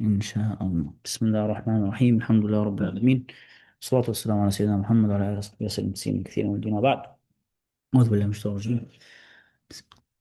إن شاء الله. بسم الله الرحمن الرحيم. الحمد لله رب العالمين، والصلاة والسلام على سيدنا محمد وعلى آله وصحبه وسلم تسليما كثيرا. والدين وبعد. أعوذ بالله من الشيطان الرجيم.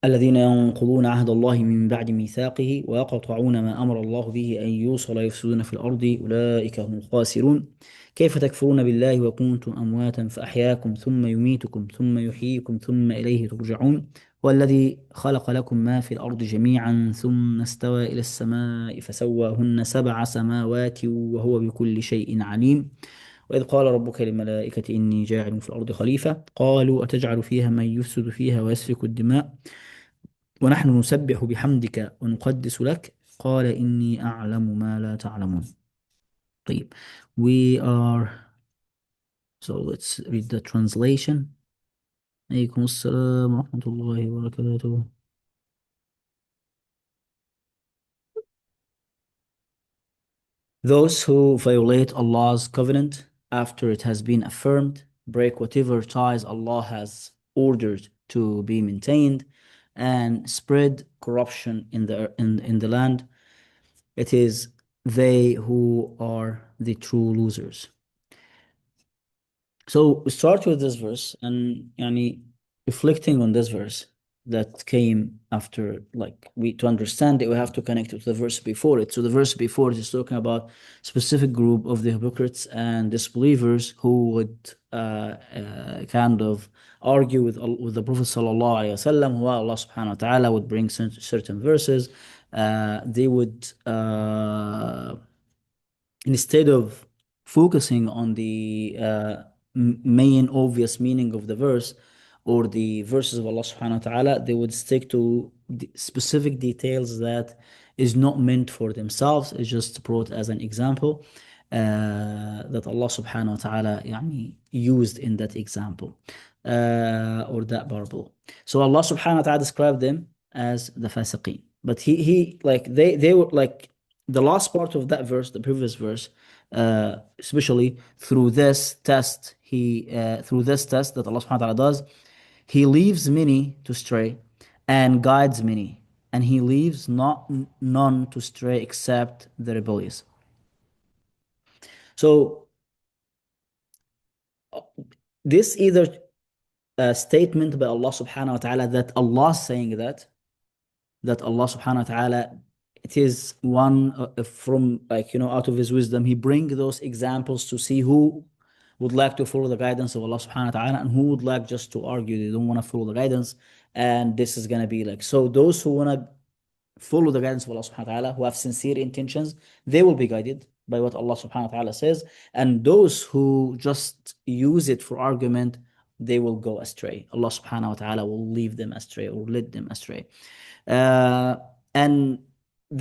الذين ينقضون عهد الله من بعد ميثاقه ويقطعون ما أمر الله به أن يوصل ويفسدون في الأرض أولئك هم الخاسرون. كيف تكفرون بالله وكنتم أمواتا فأحياكم ثم يميتكم ثم يحييكم ثم إليه ترجعون. والذي خلق لكم ما في الأرض جميعا ثم استوى إلى السماء فسواهن 7 سماوات وهو بكل شيء عليم. وإذ قال ربك للملائكة إني جاعل في الأرض خليفة قالوا أتجعل فيها من يفسد فيها ويسفك الدماء ونحن نسبح بحمدك ونقدس لك قال إني أعلم ما لا تعلمون. طيب. We are so let's read the translation. عليكم السلام ورحمة الله وبركاته. Those who violate Allah's covenant after it has been affirmed, break whatever ties Allah has ordered to be maintained, and spread corruption in the land, it is they who are the true losers. So we start with this verse and reflecting on this verse that came after, like, we to understand it we have to connect it to the verse before it. So the verse before it is talking about specific group of the hypocrites and disbelievers who would kind of argue with the Prophet sallallahu alaihi wasallam, who Allah subhanahu wa ta'ala would bring certain verses. They would instead of focusing on the main obvious meaning of the verse or the verses of Allah subhanahu wa ta'ala, they would stick to specific details that is not meant for themselves. It's just brought as an example that Allah subhanahu wa ta'ala used in that example or that parable. So Allah subhanahu wa ta'ala described them as the fasiqeen. But he like they were like the last part of that verse, the previous verse, especially through this test, through this test that Allah subhanahu wa ta'ala does, He leaves many to stray and guides many, and He leaves none to stray except the rebellious. So this either a statement by Allah subhanahu wa ta'ala that Allah saying that Allah subhanahu wa ta'ala, it is one from, like, out of His wisdom, He bring those examples to see who would like to follow the guidance of Allah subhanahu wa ta'ala and who would like just to argue they don't want to follow the guidance. And this is going to be like, so those who want to follow the guidance of Allah subhanahu wa ta'ala, who have sincere intentions, they will be guided by what Allah subhanahu wa ta'ala says. And those who just use it for argument, they will go astray. Allah subhanahu wa ta'ala will leave them astray or lead them astray. And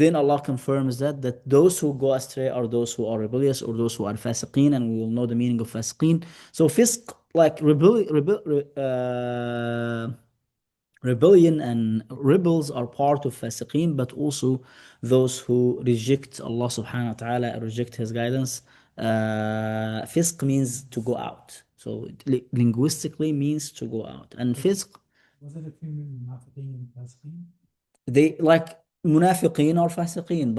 then Allah confirms that those who go astray are those who are rebellious or those who are fasiqeen, and we will know the meaning of fasiqeen. So fisq, like rebellion and rebels are part of fasiqeen, but also those who reject Allah subhanahu wa ta'ala and reject His guidance. Fisq means to go out. So linguistically means to go out. And fisq, Was it a female munafiqeen and fasiqeen? they like munafiqeen or fasiqeen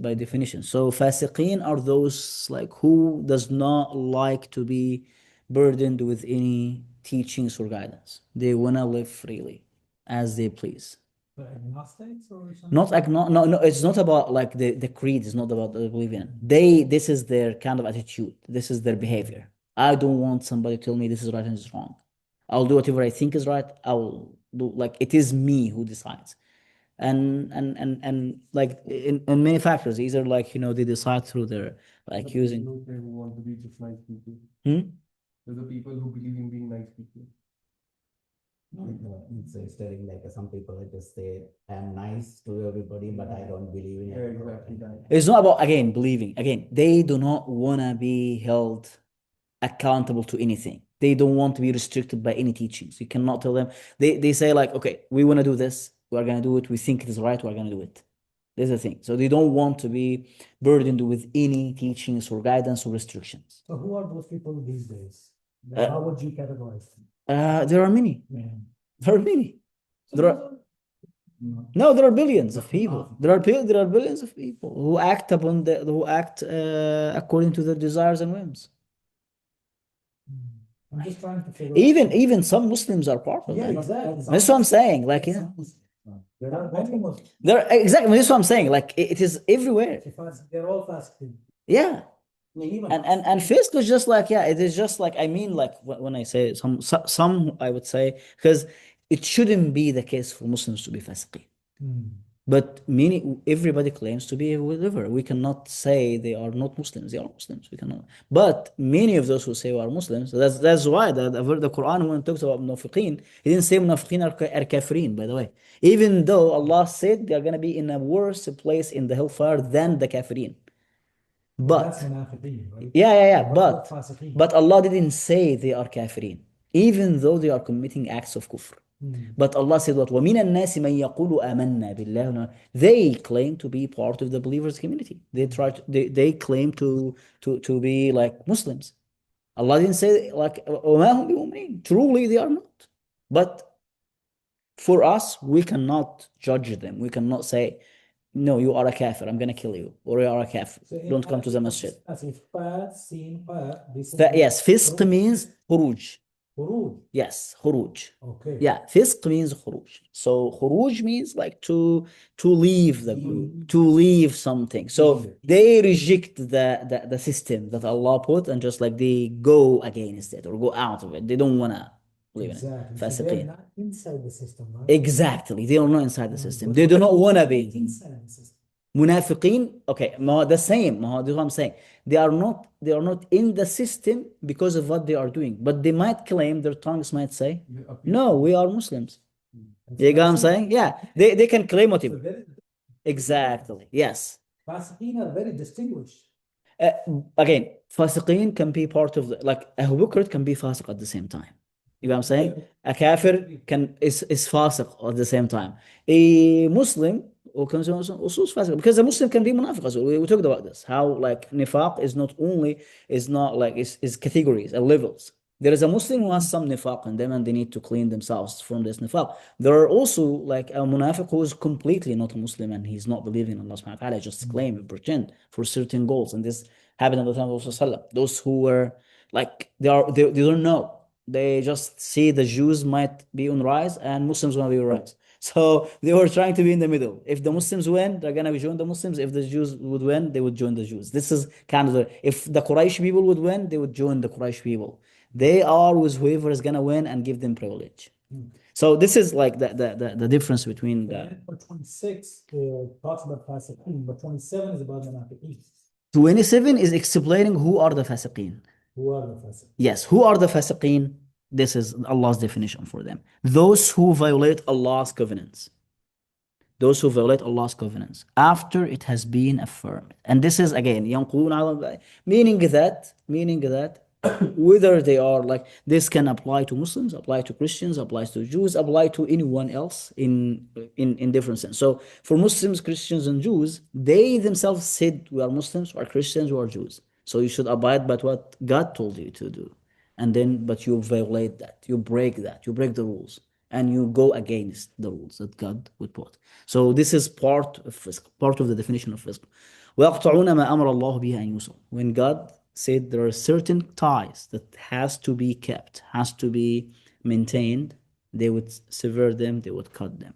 by definition. So fasiqeen are those like who does not like to be burdened with any teachings or guidance. They wanna live freely as they please. The agnostics or something? Not no, it's not about like the creed is not about the believing. This is their kind of attitude. This is their behavior. I don't want somebody to tell me this is right and this is wrong. I'll do whatever I think is right. I will do, like, it is me who decides. And like in many factors, either like they decide through their like The using. people who want to be just nice people. Hmm? They're the people who believe in being nice people. It's telling like some people just say, I'm nice to everybody, but I don't believe in it. Exactly that. It's not about again believing. Again, they do not wanna be held accountable to anything. They don't want to be restricted by any teachings. You cannot tell them. They say like, okay, we want to do this. We're gonna do it. We think it is right. We're gonna do it. This is the thing. So they don't want to be burdened with any teachings or guidance or restrictions. So who are those people these days? Uh, How would you categorize them? There are many. Yeah. There are many. So There those are. No, there are billions of people. There are billions of people who act according to their desires and whims. I'm just trying to figure Even some Muslims are part of Yeah, that. exactly. That's what I'm saying. Like, you know, There are many Muslims. exactly. That's what I'm saying. Like, it is everywhere. They're all fasting. Yeah. And fisk is just like, yeah, it is just like, I mean, like when I say some I would say, because it shouldn't be the case for Muslims to be fasiqeen. But everybody claims to be whatever. We cannot say they are not Muslims. They are Muslims. We cannot. But many of those who say we are Muslims, that's why the Quran, when it talks about munafiqeen, he didn't say munafiqeen are kafirin, by the way. Even though Allah said they are going to be in a worse place in the hellfire than the kafirin. That's But munafiqeen, right? yeah. What about fasiqeen? But Allah didn't say they are kafirin, even though they are committing acts of kufr. But Allah said what? وَمِنَ النَّاسِ مَنْ يَقُولُ آمَنَّا بِاللَّهِ. They claim to be part of the believers community. They claim to be like Muslims. Allah didn't say like وَمَا هُمْ بِمُؤْمِنِينَ. Truly they are not. But for us, we cannot judge them. We cannot say, no, you are a kafir, I'm gonna kill you, or you are a kafir, don't come to the masjid. As if Yes, fisq means khuruj. Khuruj. Yes, khuruj. Okay. Yeah, fisq means khuruj. So khuruj means like to leave the group, to leave something. So they reject the system that Allah put, and just like they go against it or go out of it. They don't wanna live in it. Exactly. So they're not inside the system, right? Exactly. They are not inside the system. They do not wanna be inside the system. Munafiqeen, okay, the same. That's what I'm saying. They are not in the system because of what they are doing, but they might claim, their tongues might say, no, we are Muslims. You get what I'm saying? Yeah, they can claim whatever. Exactly. Yes. Fasiqeen are very distinguished. Again, fasiqeen can be part of like a hypocrite can be fasiq at the same time. You know what I'm saying? A kafir is fasiq at the same time. A Muslim also is fasiq, because a Muslim can be munafiq as well. We talked about this. How like nifaq is not like is categories and levels. There is a Muslim who has some nifaq in them and they need to clean themselves from this nifaq. There are also like a munafiq who is completely not a Muslim and he's not believing in Allah subhanahu wa ta'ala, just claim and pretend for certain goals. And this happened at the time of Rasulullah. Those who were like they don't know. They just see the Jews might be on rise and Muslims want to be on rise. So they were trying to be in the middle. If the Muslims win, they're gonna join the Muslims. If the Jews would win, they would join the Jews. This is kind of if the Quraysh people would win, they would join the Quraysh people. They are with whoever is gonna win and give them privilege. So this is like the difference between the 26 talks about fasiqeen, but 27 is about munafiqeen. 27 is explaining who are the fasiqeen. Who are the fasiqeen? Yes, who are the fasiqeen? This is Allah's definition for them. Those who violate Allah's covenants. Those who violate Allah's covenants after it has been affirmed. And this is again, meaning that whether they are like, this can apply to Muslims, apply to Christians, applies to Jews, apply to anyone else in different sense. So for Muslims, Christians, and Jews, they themselves said we are Muslims, we are Christians, we are Jews. So you should abide by what God told you to do. And then, but you violate that, you break the rules, and you go against the rules that God would put. So this is part of fisq, part of the definition of fisq. وَيَقْطَعُونَ مَا أَمَرَ اللَّهُ بِهِ أَن يُوصَلَ. When God said there are certain ties that has to be kept, has to be maintained, they would sever them, they would cut them.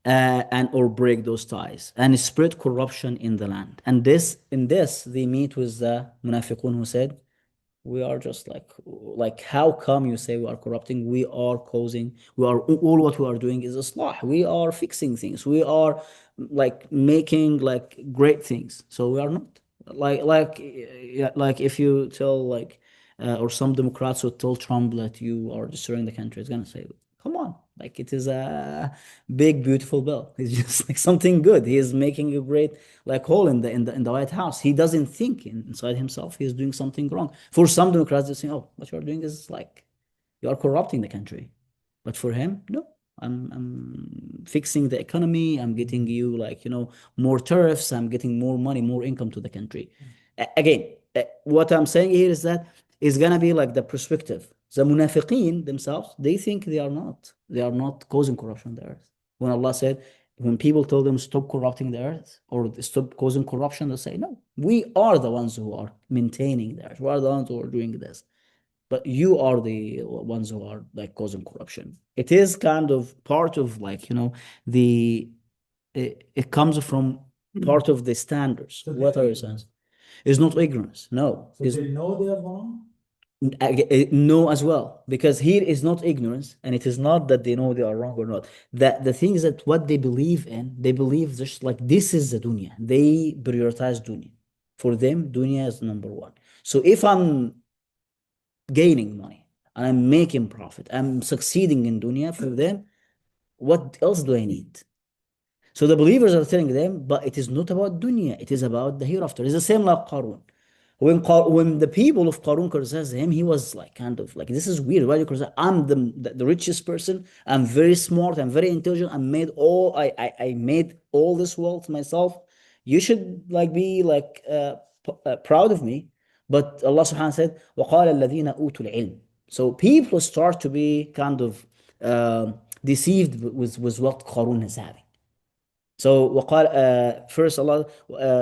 And or break those ties and spread corruption in the land. And in this they meet with the munafiqun who said, we are just like how come you say we are corrupting? We are all what we are doing is islah. We are fixing things. We are like making like great things. So we are not like if you tell like or some Democrats would tell Trump that you are destroying the country, it's gonna say, come on, like it is a big beautiful bill. It's just like something good. He is making a great like hole in the White House. He doesn't think inside himself he is doing something wrong. For some Democrats, they say, oh, what you are doing is like you are corrupting the country. But for him, no. I'm fixing the economy. I'm getting you like more tariffs. I'm getting more money, more income to the country. Again, what I'm saying here is that it's gonna be like the perspective. The munafiqeen themselves, they think they are not causing corruption on the earth. When Allah said, when people told them stop corrupting the earth or stop causing corruption, they say, no, we are the ones who are maintaining the earth. We are the ones who are doing this. But you are the ones who are like causing corruption. It is kind of part of like, the it comes from part of the standards. So What they're are you saying? It's not ignorance. No. So It's they know they're wrong? no as well, because here is not ignorance, and it is not that they know they are wrong or not. That the thing is that what they believe in, they believe just like this is the dunya. They prioritize dunya. For them, dunya is number one. So if I'm gaining money and I'm making profit, I'm succeeding in dunya, for them, what else do I need? So the believers are telling them, but it is not about dunya, it is about the hereafter. It's the same like Qarun. When the people of Qarun criticized him, he was like kind of like, this is weird. Why do you criticize? I'm the richest person. I'm very smart. I'm very intelligent. I made all this wealth myself. You should like be like proud of me. But Allah subhanahu wa ta'ala said, وَقَالَ الَّذِينَ أُوتُوا الْعِلْمِ. So people start to be kind of deceived with what Qarun is having. So وقال first Allah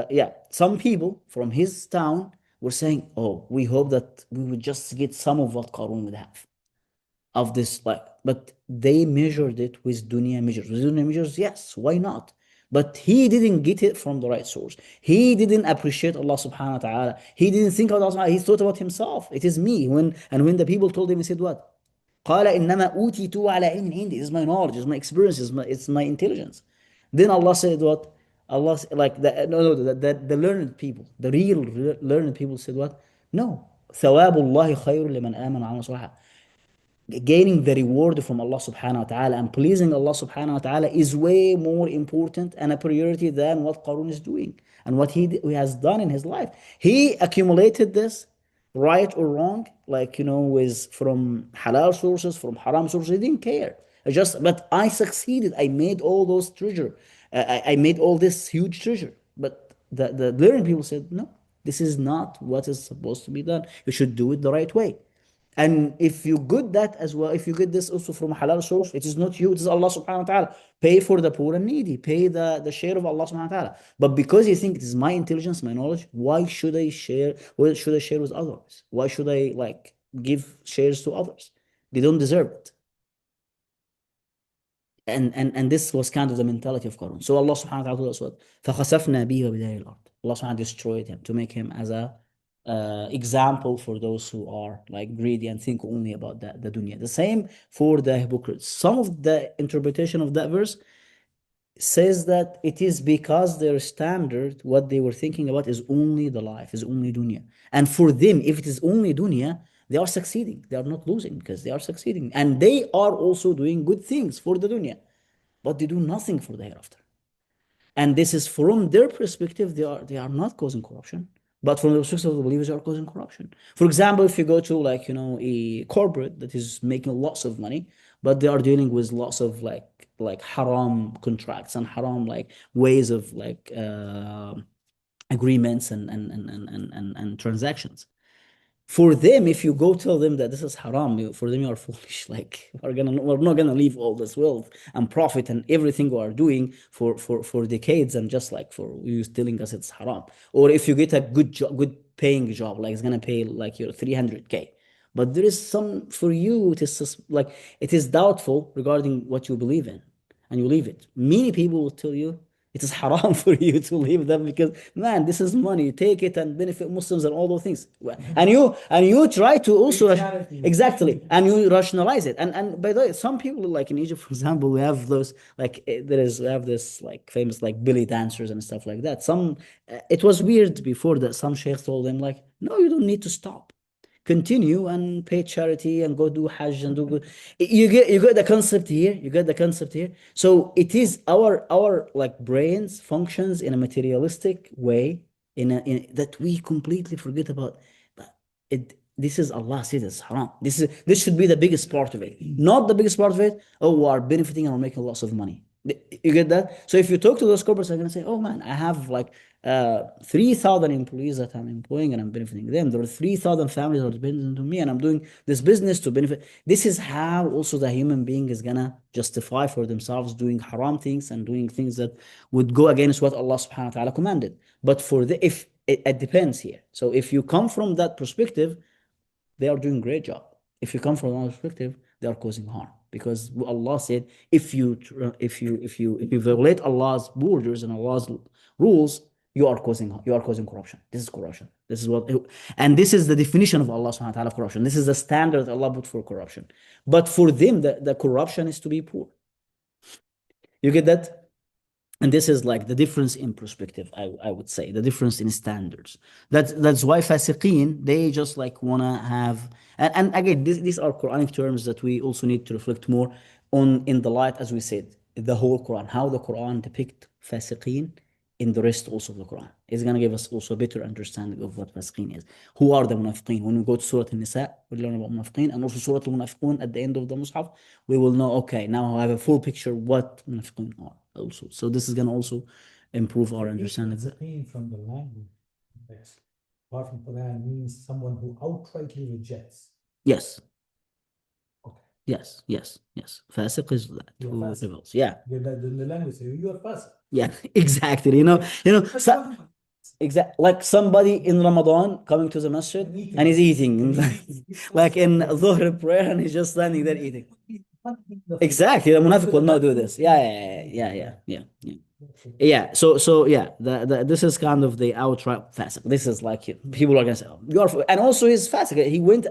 yeah, some people from his town were saying, oh, we hope that we would just get some of what Qarun would have of this life. But they measured it with dunya measures. With dunya measures, yes, why not? But he didn't get it from the right source. He didn't appreciate Allah subhanahu wa ta'ala. He didn't think about Allah. He thought about himself. It is me. When the people told him, he said what? قال إنما أوتيته على علم عندي. It's my knowledge, it's my experience, it's my intelligence. Then Allah said what? Allah like the learned people, the real learned people said what? No. ثواب الله خير لمن آمن وعمل صالحا. Gaining the reward from Allah subhanahu wa ta'ala and pleasing Allah subhanahu wa ta'ala is way more important and a priority than what Qarun is doing and what he has done in his life. He accumulated this, right or wrong, like with from halal sources, from haram sources. He didn't care. But I succeeded. I made all those treasure. I made all this huge treasure. But the learned people said, no, this is not what is supposed to be done. You should do it the right way. And if you get that as well, if you get this also from a halal source, it is not you, it is Allah subhanahu wa ta'ala. Pay for the poor and needy, pay the share of Allah subhanahu wa ta'ala. But because you think it is my intelligence, my knowledge, why should I share? Why should I share with others? Why should I like give shares to others? They don't deserve it. And this was kind of the mentality of Qarun. So Allah subhanahu wa ta'ala told us what? فَخَسَفْنَا بِهِ وَبِدَارِ الْأَرْضِ. Allah subhanahu wa ta'ala destroyed him to make him as a example for those who are like greedy and think only about the dunya. The same for the hypocrites. Some of the interpretation of that verse says that it is because their standard, what they were thinking about is only the life, is only dunya. And for them, if it is only dunya, they are succeeding. They are not losing because they are succeeding. And they are also doing good things for the dunya, but they do nothing for the hereafter. And this is from their perspective, they are not causing corruption. But from the perspective of the believers, they are causing corruption. For example, if you go to like, a corporate that is making lots of money, but they are dealing with lots of like haram contracts and haram like ways of like agreements and transactions. For them, if you go tell them that this is haram, for them you are foolish. Like we're not gonna leave all this wealth and profit and everything we are doing for decades and just like for you telling us it's haram. Or if you get a good job, good paying job, like it's gonna pay like your 300K. But there is some for you, it is just, like it is doubtful regarding what you believe in, and you leave it. Many people will tell you it is haram for you to leave them because man, this is money. Take it and benefit Muslims and all those things. And you try to also exactly, and you rationalize it. And by the way, some people like in Egypt, for example, we have those like we have this like famous like belly dancers and stuff like that. It was weird before that some sheikhs told them like, no, you don't need to stop. Continue and pay charity and go do Hajj and do good. You get the concept here. You get the concept here. So it is our like brains functions in a materialistic way in that we completely forget about. But this is Allah said it's haram. This should be the biggest part of it, not the biggest part of it. Oh, we are benefiting and we're making lots of money. You get that? So if you talk to those corporates, they're gonna say, "Oh man, I have like 3,000 employees that I'm employing and I'm benefiting them. There are 3,000 families that are dependent on me, and I'm doing this business to benefit." This is how also the human being is gonna justify for themselves doing haram things and doing things that would go against what Allah Subhanahu wa Taala commanded. But for the if it depends here. So if you come from that perspective, they are doing great job. If you come from another perspective, they are causing harm because Allah said, if you violate Allah's borders and Allah's rules, you are causing corruption. This is corruption. This is what, and this is the definition of Allah Subhanahu wa Taala of corruption. This is the standard that Allah put for corruption. But for them, the corruption is to be poor. You get that? And this is like the difference in perspective, I would say, the difference in standards. That's why fasiqeen, they just like wanna have, and again, these are Quranic terms that we also need to reflect more on in the light, as we said, the whole Quran, how the Quran depict fasiqeen in the rest also of the Quran. It's gonna give us also a better understanding of what fasiqeen is. Who are the munafiqeen? When we go to Surah An-Nisa, we learn about munafiqeen, and also Surah Al-Munafiqun at the end of the Mus'haf, we will know, okay, now I have a full picture what munafiqeen are also. So this is going to also improve our understanding. Fasiqeen from the language context, apart from Quran, means someone who outrightly rejects. Yes. Okay. Yes. Fasiq is that You're who fasiq. rebels. Yeah. In the language, you are fasiq. Yeah. Exactly. Like somebody in Ramadan coming to the masjid and he's eating, like in Dhuhr prayer, and he's just standing there eating. Exactly. The munafiq will not do this. Yeah. So yeah, this is kind of the outright fasiq. This is like people are gonna say, oh, and also he's fasiq. He went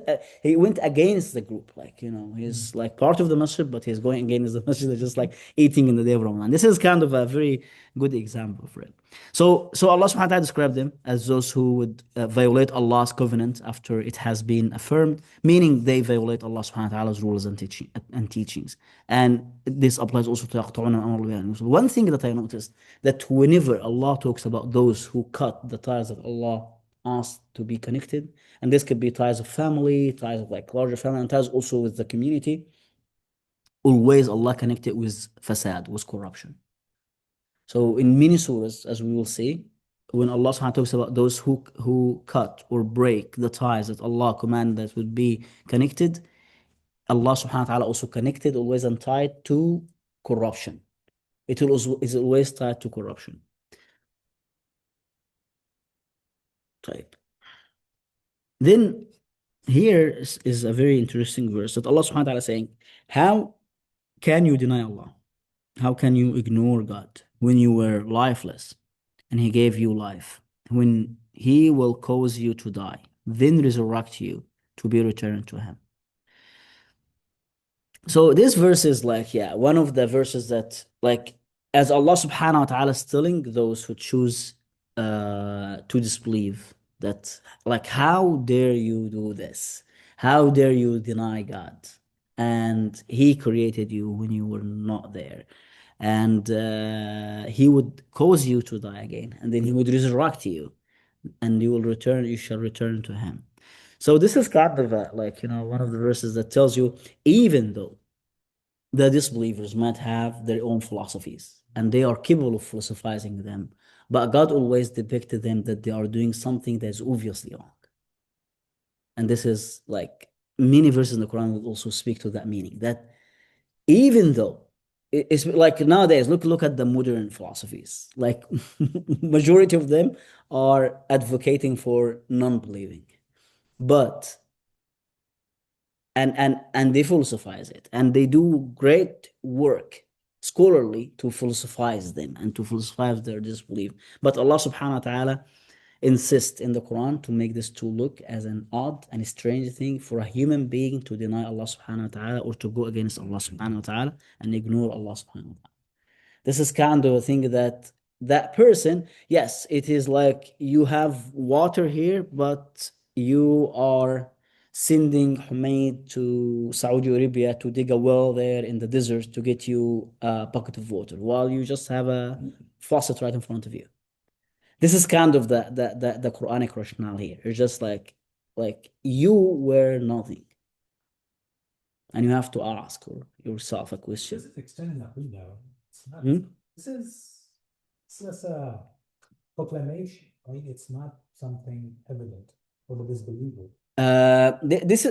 against the group. Like, he's like part of the masjid, but he's going against the masjid, just like eating in the day of Ramadan. This is kind of a very good example for it. So Allah subhanahu wa ta'ala described them as those who would violate Allah's covenant after it has been affirmed, meaning they violate Allah subhanahu wa ta'ala's rules and teachings. And this applies also to يقطعون أمر الله. One thing that I noticed, that whenever Allah talks about those who cut the ties that Allah asked to be connected, and this could be ties of family, ties of like larger family, and ties also with the community, always Allah connected with fasad, with corruption. So in many surahs, as we will see, when Allah subhanahu wa ta'ala talks about those who cut or break the ties that Allah commanded that would be connected, Allah subhanahu wa ta'ala also connected always and tied to corruption. It is always tied to corruption. Type. Then here is a very interesting verse that Allah subhanahu wa ta'ala is saying, how can you deny Allah? How can you ignore God when you were lifeless and He gave you life? When He will cause you to die, then resurrect you to be returned to Him. So this verse is like, one of the verses that, like, as Allah subhanahu wa ta'ala is telling those who choose to disbelieve, that, like, how dare you do this? How dare you deny God? And He created you when you were not there. And He would cause you to die again, and then He would resurrect you, and you shall return to Him. So this is kind of one of the verses that tells you, even though the disbelievers might have their own philosophies and they are capable of philosophizing them, but God always depicted them that they are doing something that is obviously wrong. And this is like many verses in the Quran will also speak to that meaning, that even though it's like nowadays, look at the modern philosophies, like majority of them are advocating for non-believing, but and they philosophize it, and they do great work scholarly to philosophize them and to philosophize their disbelief. But Allah subhanahu wa ta'ala insists in the Quran to make this to look as an odd and strange thing for a human being to deny Allah subhanahu wa ta'ala or to go against Allah subhanahu wa ta'ala and ignore Allah subhanahu wa ta'ala. This is kind of a thing that person, yes, it is like you have water here, but you are sending Humaid to Saudi Arabia to dig a well there in the desert to get you a bucket of water, while you just have a faucet right in front of you. This is kind of the Quranic rationale here. It's just like you were nothing, and you have to ask yourself a question. This is extending Aqidah. It's not. Hmm? This is just a proclamation, right? It's not something evident for the disbeliever. This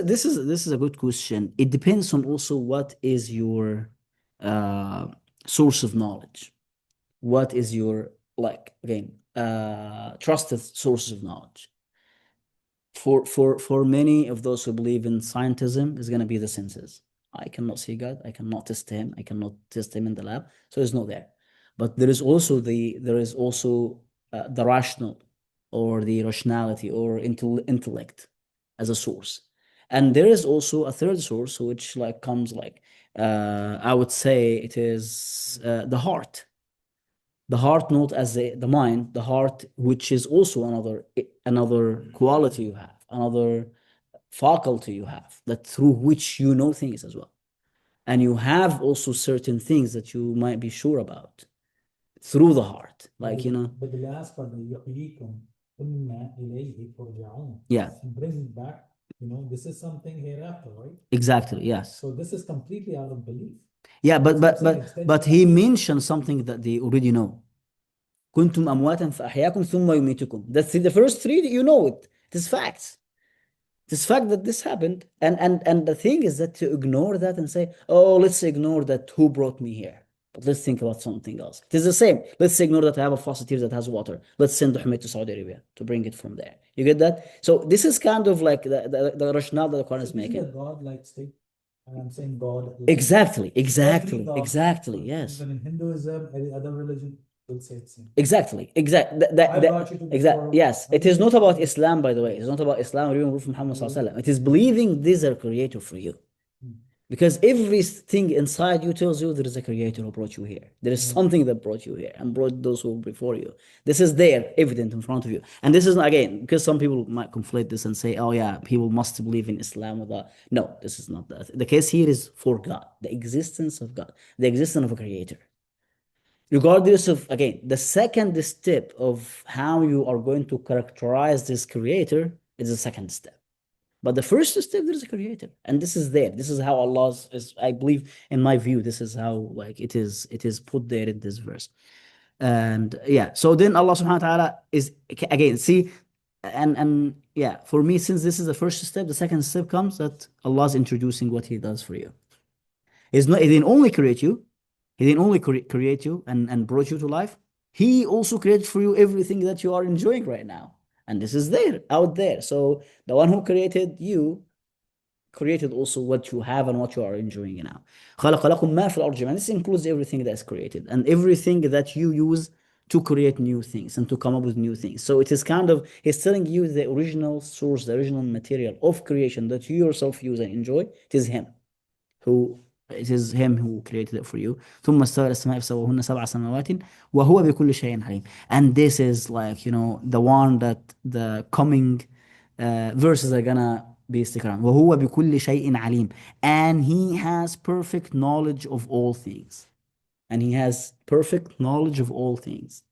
is a good question. It depends on also what is your uh, source of knowledge. What is your like again trusted sources of knowledge? For many of those who believe in scientism, is going to be the senses. I cannot see God. I cannot test him. I cannot test him in the lab. So it's not there. But there is also the rational or the rationality or intellect as a source. And there is also a third source which like comes like I would say it is the heart. The heart, not as the mind, the heart, which is also another quality you have, another faculty you have, that through which you know things as well. And you have also certain things that you might be sure about through the heart. Like, But the last part, يُحْيِيكُمْ ثُمَّ إِلَيْهِ تُرْجَعُونَ. yeah, Brings back, this is something hereafter, right? exactly, yes. So this is completely out of belief. Yeah, but That's what I'm but saying, but he mentioned something that they already know. كنتم أمواتا فأحياكم ثم يميتكم. That's the first three that you know it. It is facts. It is fact that this happened. And the thing is that to ignore that and say, oh, let's ignore that who brought me here. But let's think about something else. It is the same. Let's ignore that I have a faucet here that has water. Let's send Ahmed to Saudi Arabia to bring it from there. You get that? So this is kind of like the rationale that the Quran is Isn't making. a God-like state? And I'm saying God. Exactly, Every exactly, God, exactly. Yes. even in Hinduism, any other religion, will say the same. Exactly, exactly. I brought you to this world. Yes, it is not about Islam, by the way. It's not about Islam or even Prophet Muhammad Sallallahu Alaihi Wasallam. It is believing there is a creator for you. Because everything inside you tells you there is a creator who brought you here. There is something that brought you here and brought those who were before you. This is there, evident in front of you. And this is, again, because some people might conflate this and say, oh yeah, people must believe in Islam or that. No, this is not that. The case here is for God, the existence of God, the existence of a creator. Regardless of, again, the second step of how you are going to characterize this creator is the second step. But the first step, there is a creator, and this is there. This is how Allah's is. I believe, in my view, this is how like it is. It is put there in this verse, and yeah. So then Allah Subhanahu wa Taala is again. See, and yeah. For me, since this is the first step, the second step comes that Allah is introducing what He does for you. He's not. He didn't only create you. He didn't only create you and brought you to life. He also created for you everything that you are enjoying right now. And this is there, out there. So the one who created you created also what you have and what you are enjoying now. خَلَقَ لَكُم مَا فِي الْأَرْضِ جَمِيعًا. This includes everything that's created and everything that you use to create new things and to come up with new things. So it is kind of, he's telling you the original source, the original material of creation that you yourself use and enjoy. It is him who created it for you. ثم استوى إلى السماء فسواهن سبع سماوات وهو بكل شيء عليم. And this is like, the one that the coming verses are gonna be stick around. وهو بكل شيء عليم. And he has perfect knowledge of all things. And he has perfect knowledge of all things.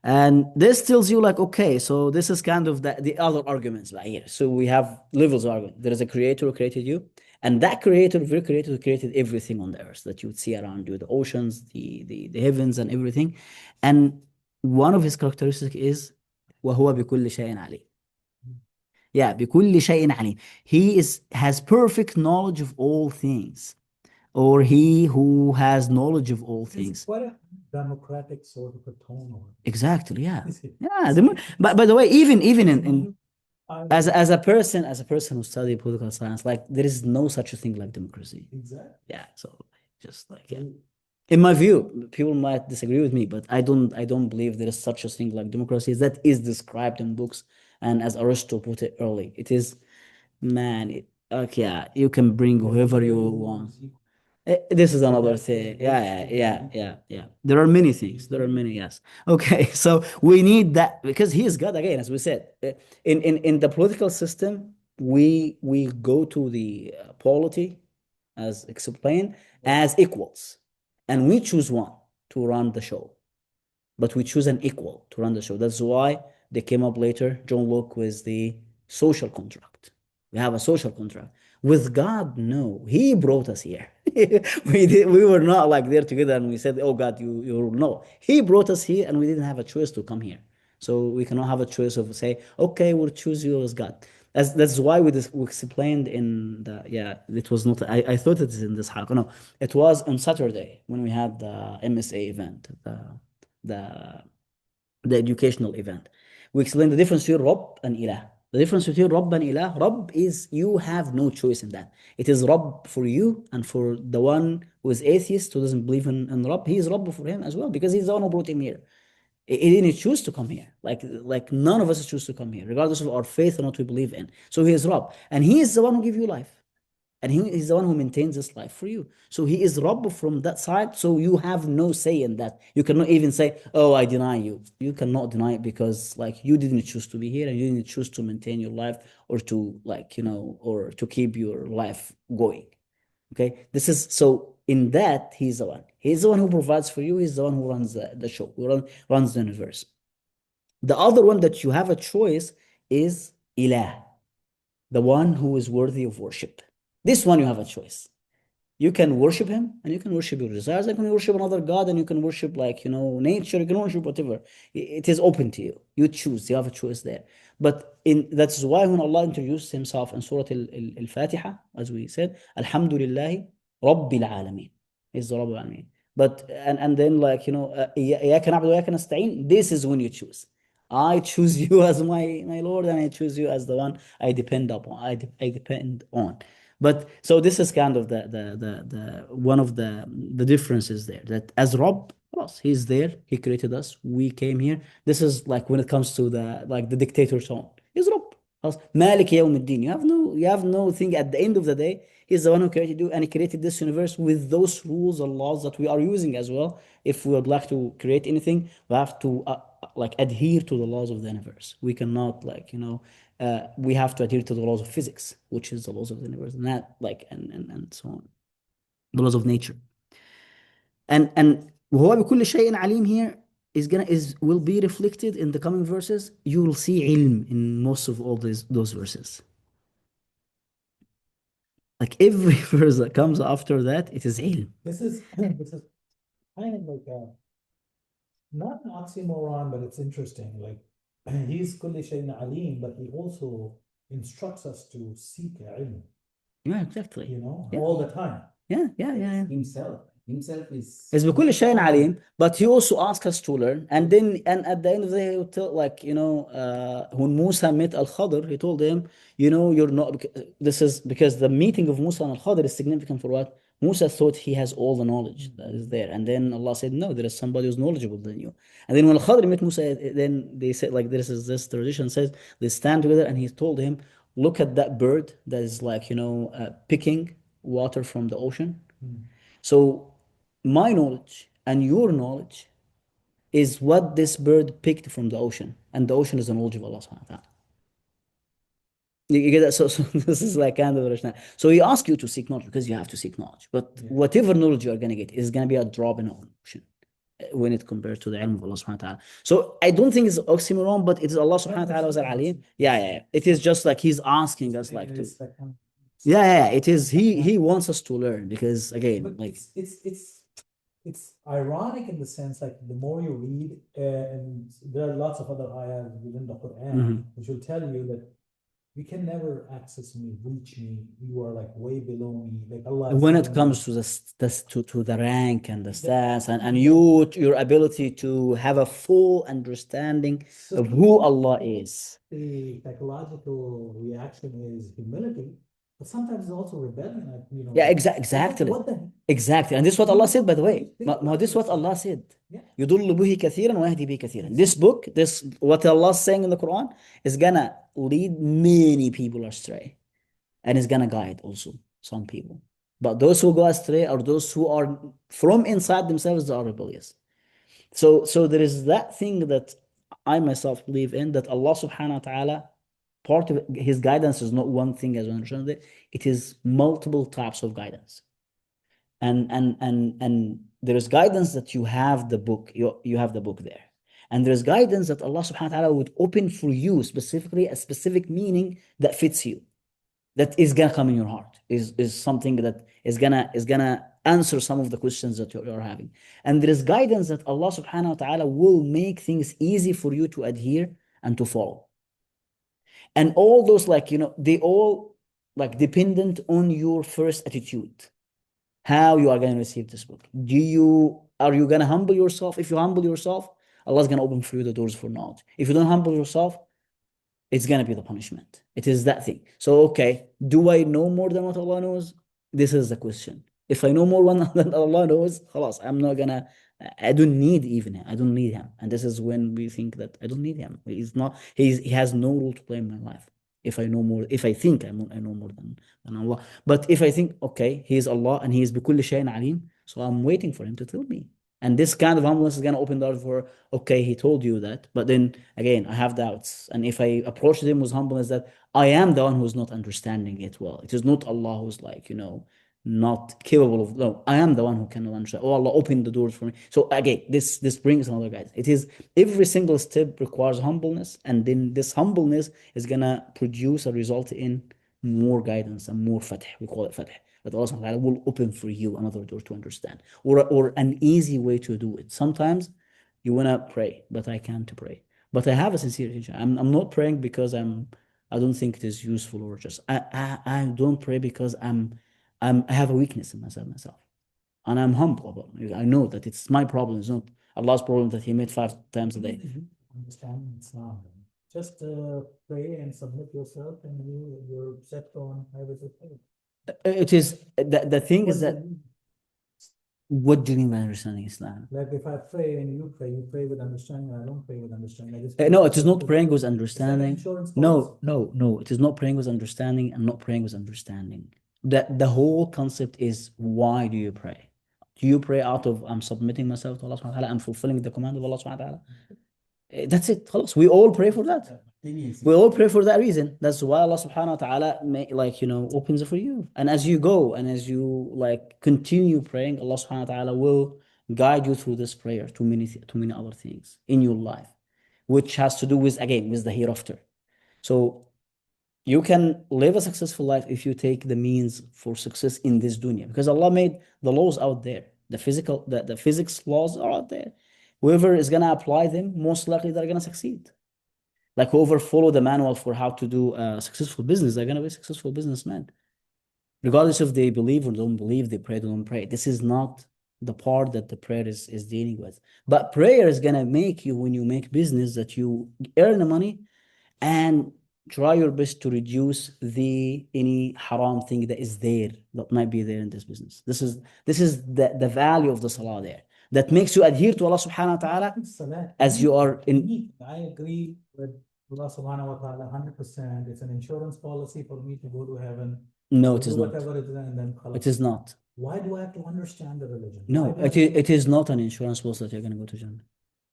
And this tells you like, okay, so this is kind of the other arguments like here. So we have levels of argument. There is a creator who created you. And that creator, very creator, who created everything on the earth that you would see around you, the oceans, the heavens and everything. And one of his characteristics is وهو بكل شيء عليم. Yeah, بكل شيء عليم. He has perfect knowledge of all things. Or he who has knowledge of all things. It's quite a democratic sort of a tone. Exactly, yeah. Yeah. But by the way, even in as a person who studied political science, like there is no such a thing like democracy. Exactly. Yeah. So just like, yeah. In my view, people might disagree with me, but I don't believe there is such a thing like democracy that is described in books. And as Aristotle put it early, it is, man, okay, yeah, you can bring whoever you want. This is another thing. Yeah. There are many things. There are many, yes. Okay, so we need that because he is God again, as we said. In the political system, we go to the polity, as explained, as equals, and we choose one to run the show. But we choose an equal to run the show. That's why they came up later, John Locke, with the social contract. We have a social contract. With God, no. He brought us here. We were not like there together and we said, "Oh God, you rule." No. He brought us here and we didn't have a choice to come here. So we cannot have a choice of say, "Okay, we'll choose you as God." That's why we explained in the, yeah, it was not, I thought it is in this halqa. No, it was on Saturday when we had the MSA event, the the educational event. We explained the difference between Rabb and Ilah. The difference between Rabb and Ilah, Rabb is you have no choice in that. It is Rabb for you, and for the one who is atheist, who doesn't believe in Rabb, he is Rabb for him as well, because he's the one who brought him here. He didn't choose to come here. Like none of us choose to come here, regardless of our faith or what we believe in. So he is Rabb, and he is the one who gives you life. And he is the one who maintains this life for you. So he is Rabb from that side. So you have no say in that. You cannot even say, "Oh, I deny you." You cannot deny it because like you didn't choose to be here and you didn't choose to maintain your life or to like, or to keep your life going. Okay. This is so in that he's the one. He's the one who provides for you. He's the one who runs the show, who runs the universe. The other one that you have a choice is Ilah, the one who is worthy of worship. This one you have a choice. You can worship him and you can worship your desires. You can worship another God and you can worship like, nature. You can worship whatever. It is open to you. You choose. You have a choice there. But that's why when Allah introduced himself in Surah Al-Fatiha, as we said, Alhamdulillahi Rabbil Alameen. He's the Rabbil Alameen. But, and then like, إياك نعبد وإياك نستعين, this is when you choose. I choose you as my Lord, and I choose you as the one I depend upon. I depend on. But so this is kind of the one of the differences there, that as Rabb, خلاص, he's there, he created us, we came here. This is like when it comes to the dictator tone. He's Rabb. خلاص. Malik يوم الدين. You have no thing at the end of the day. He's the one who created you, and he created this universe with those rules and laws that we are using as well. If we would like to create anything, we have to like adhere to the laws of the universe. We cannot we have to adhere to the laws of physics, which is the laws of the universe, and that and so on, the laws of nature. And وهو بكل شيء عليم here will be reflected in the coming verses. You will see ilm in most of all those verses. Like every verse that comes after that, it is ilm. This is kind of like not an oxymoron, but it's interesting. Like he's kulli shay'in alim, but he also instructs us to seek ilm, Yeah, exactly. Yeah. all the time. Yeah. Himself is Is بكل شيء عليم, but he also asks us to learn. And at the end of the day, he will tell, when Musa met Al-Khadr, he told him, you're not, this is because the meeting of Musa and Al-Khadr is significant for what? Musa thought he has all the knowledge that is there. And then Allah said, no, there is somebody who's knowledgeable than you. And then when Al-Khadr met Musa, then they said, like, this tradition says, they stand together and he told him, look at that bird that is picking water from the ocean. So my knowledge and your knowledge is what this bird picked from the ocean, and the ocean is the knowledge of Allah subhanahu wa ta'ala. You get that? So this is like kind of rational. So he asks you to seek knowledge because you have to seek knowledge. But whatever knowledge you are going to get is going to be a drop in the ocean when it compared to the ilm of Allah subhanahu wa ta'ala. So I don't think it's oxymoron, but it is Allah subhanahu wa ta'ala was al-alim. Yeah. It is just like he's asking us like to. Yeah. It is he wants us to learn because again, But like it's ironic in the sense like the more you read, and there are lots of other ayahs within the Quran which will tell you that you can never access me, reach me. You are like way below me. Like Allah. When it comes to the rank and the stats and your ability to have a full understanding of who Allah is. The psychological reaction is humility, but sometimes it's also rebellion. Like, Yeah, exactly. What the Exactly. And this is what Allah said, by the way. This is what Allah said. يضل به كثيرا ويهدي به كثيرا. This book, what Allah is saying in the Quran is gonna lead many people astray. And it's gonna guide also some people. But those who go astray are those who are from inside themselves, they are rebellious. So there is that thing that I myself believe in, that Allah subhanahu wa ta'ala, part of his guidance is not one thing as we understand it. It is multiple types of guidance. And there is guidance that you have the book, you have the book there. And there is guidance that Allah subhanahu wa ta'ala would open for you specifically a specific meaning that fits you. that is gonna come in your heart, is something that is gonna answer some of the questions that you're having. And there is guidance that Allah subhanahu wa ta'ala will make things easy for you to adhere and to follow. And all those, like, they all like dependent on your first attitude, how you are going to receive this book. Are you going to humble yourself? If you humble yourself, Allah's going to open for you the doors for knowledge. If you don't humble yourself, it's going to be the punishment. It is that thing. So, okay, do I know more than what Allah knows? This is the question. If I know more than Allah knows, khalas, I don't need even him. I don't need him. And this is when we think that I don't need him. He has no role to play in my life. If I know more, if I think I know more than Allah. But if I think, okay, he is Allah and he is bikulli shay'in alim, so I'm waiting for him to tell me. And this kind of humbleness is going to open the door for, okay, he told you that. But then again, I have doubts. And if I approach him with humbleness, that I am the one who's not understanding it well. It is not Allah who's like, not capable of. No, I am the one who cannot understand. Oh, Allah, open the doors for me. So again, this brings another guide. It is every single step requires humbleness, and then this humbleness is gonna produce a result in more guidance and more fath. We call it fath. But Allah subhanahu wa ta'ala will open for you another door to understand, or an easy way to do it. Sometimes you wanna pray, but I can't pray. But I have a sincere intention. I'm not praying because I don't think it is useful, or just I don't pray because I have a weakness in myself, and I'm humble about it. I know that it's my problem. It's not Allah's problem that He made 5 times a day. Understanding Islam. Just pray and submit yourself, and you're set on everything. It is the thing is that. What do you mean by understanding Islam? Like if I pray and you pray with understanding, I don't pray with understanding. No, it is not praying with understanding. No. No, it is not praying with understanding and not praying with understanding. The whole concept is, why do you pray? Do you pray out of I'm submitting myself to Allah subhanahu wa ta'ala, I'm fulfilling the command of Allah subhanahu wa ta'ala? That's it. خلاص. We all pray for that. We all pray for that reason. That's why Allah subhanahu wa ta'ala opens it for you. And as you go and as you continue praying, Allah subhanahu wa ta'ala will guide you through this prayer to many other things in your life, which has to do with the hereafter. So you can live a successful life if you take the means for success in this dunya, because Allah made the laws out there. The physics laws are out there. Whoever is going to apply them, most likely they're going to succeed. Like whoever follow the manual for how to do a successful business, they're going to be a successful businessman. Regardless if they believe or don't believe, they pray or don't pray. This is not the part that the prayer is dealing with. But prayer is going to make you, when you make business, that you earn the money and try your best to reduce any haram thing that might be there in this business. This is the value of the salah there. That makes you adhere to Allah subhanahu wa ta'ala as you are in. I agree with Allah subhanahu wa ta'ala 100%. It's an insurance policy for me to go to heaven. No, it is not. Whatever it is, and then it is not. Why do I have to understand the religion? No, it is not an insurance policy that you're going to go to Jannah.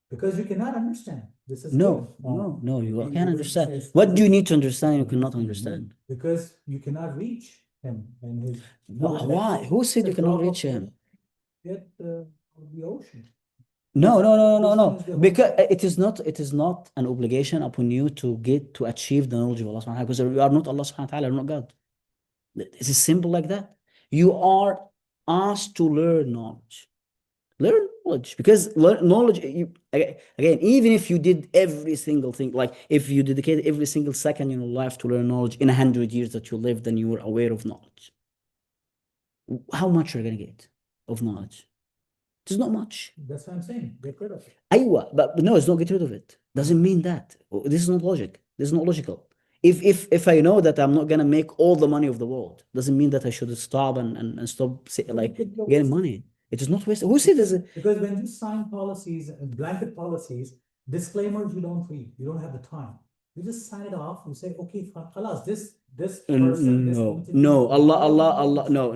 Because you cannot understand. This is no, you can't understand. What do you need to understand you cannot understand? Because you cannot reach him and his. Why? Who said you cannot reach him? Get the ocean. No. Because it is not an obligation upon you to achieve the knowledge of Allah subhanahu wa ta'ala, because you are not Allah subhanahu wa ta'ala, you are not God. It's simple like that. You are asked to learn knowledge. Learn knowledge, because knowledge, again, even if you did every single thing, like if you dedicated every single second in your life to learn knowledge in 100 years that you lived and you were aware of knowledge, how much you're going to get of knowledge? It's not much. That's what I'm saying. Get rid of it. But no, it's not get rid of it. Doesn't mean that. This is not logic. This is not logical. If I know that I'm not gonna make all the money of the world, doesn't mean that I should stop and stop getting money. It is not wasted. Who said this? Because when you sign policies, blanket policies, disclaimers you don't read. You don't have the time. You just sign it off. You say, okay, khalas, this person. No. Allah. No.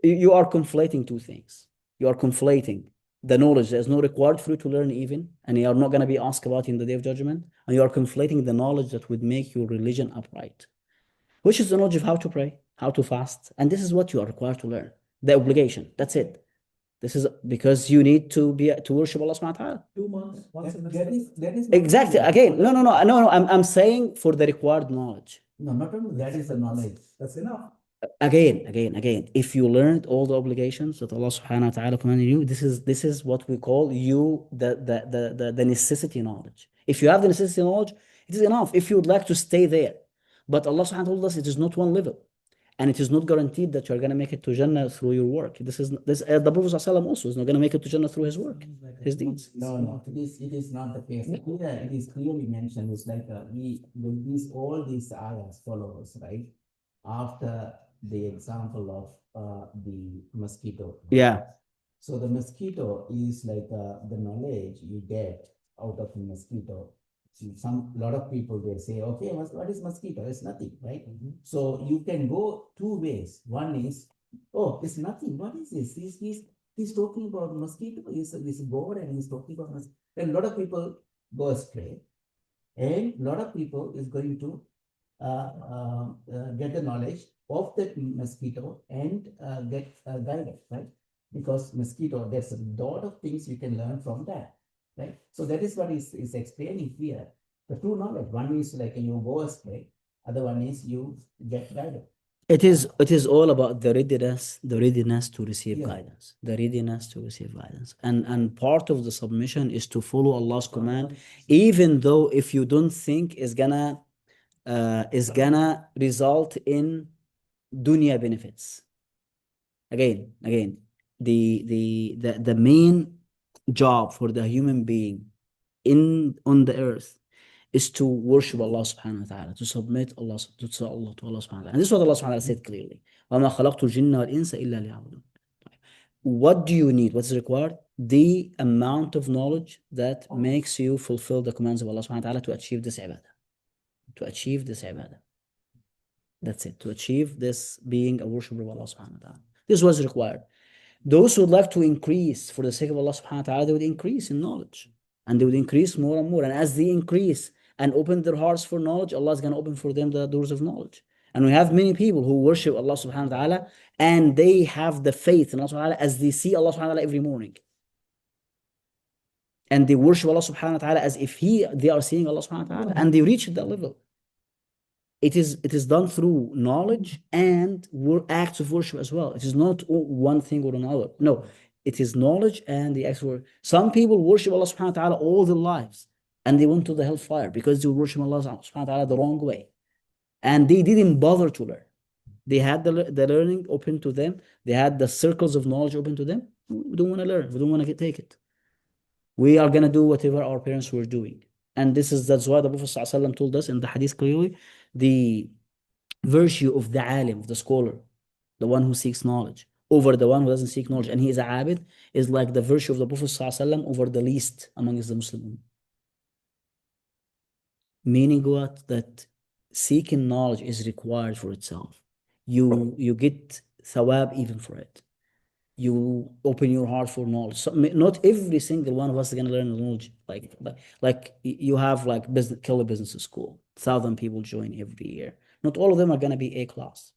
You are conflating two things. You are conflating the knowledge that is not required for you to learn even, and you are not going to be asked about in the day of judgment, and you are conflating the knowledge that would make your religion upright, which is the knowledge of how to pray, how to fast, and this is what you are required to learn. The obligation. That's it. This is because you need to worship Allah subhanahu wa ta'ala. 2 months, once in a That is not Exactly. only- Again, no. I'm saying for the required knowledge. No, not only that is the knowledge. That's enough. Again. If you learned all the obligations that Allah subhanahu wa ta'ala commanded you, this is what we call the necessity knowledge. If you have the necessity knowledge, it is enough if you would like to stay there. But Allah subhanahu wa ta'ala told us it is not one level. And it is not guaranteed that you're going to make it to Jannah through your work. The Prophet ﷺ also is not going to make it to Jannah through his work, his deeds. No, it is not the case. Here it is clearly mentioned. It's like all these ayahs follows, right? After the example of the mosquito. Yeah. So the mosquito is like the knowledge you get out of the mosquito. Lot of people they say, okay, what is mosquito? It's nothing, right? So you can go two ways. One is, oh, it's nothing. What is this? He's talking about mosquito. He's bored and he's talking about mosquito. And a lot of people go astray, and a lot of people is going to get the knowledge of that mosquito and get guided, right? Because mosquito, there's a lot of things you can learn from that, right? So that is what is explaining here. The true knowledge, one is like you go astray, other one is you get guided. It is all about the readiness to receive Yeah. guidance, the readiness to receive guidance. And part of the submission is to follow Allah's command, even though if you don't think is gonna result in dunya benefits. Again, the main job for the human being on the earth is to worship Allah subhanahu wa ta'ala, to submit to Allah subhanahu wa ta'ala. And this is what Allah subhanahu wa ta'ala said clearly. وَمَا خَلَقْتُ الْجِنَّ وَالْإِنسَ إِلَّا لِيَعْبُدُونَ. What do you need? What is required? The amount of knowledge that makes you fulfill the commands of Allah subhanahu wa ta'ala to achieve this ibadah. To achieve this ibadah. That's it. To achieve this being a worshiper of Allah subhanahu wa ta'ala. This was required. Those who would like to increase for the sake of Allah subhanahu wa ta'ala, they would increase in knowledge. And they would increase more and more. And as they increase and open their hearts for knowledge, Allah is going to open for them the doors of knowledge. And we have many people who worship Allah subhanahu wa ta'ala and they have the faith in Allah subhanahu wa ta'ala as they see Allah subhanahu wa ta'ala every morning. And they worship Allah subhanahu wa ta'ala as if they are seeing Allah subhanahu wa ta'ala, and they reach that level. It is done through knowledge and acts of worship as well. It is not one thing or another. No, it is knowledge and the acts of worship. Some people worship Allah subhanahu wa ta'ala all their lives and they went to the hellfire because they worship Allah subhanahu wa ta'ala the wrong way. And they didn't bother to learn. They had the learning open to them. They had the circles of knowledge open to them. We don't want to learn. We don't want to take it. We are going to do whatever our parents were doing. And that's why the Prophet ﷺ told us in the hadith clearly, the virtue of the alim, the scholar, the one who seeks knowledge, over the one who doesn't seek knowledge, and he is a abid, is like the virtue of the Prophet ﷺ over the least amongst the Muslims. Meaning what? That seeking knowledge is required for itself. You get thawab even for it. You open your heart for knowledge. So not every single one of us is going to learn knowledge. Like you have like killer business school. 1,000 people join every year. Not all of them are going to be A class.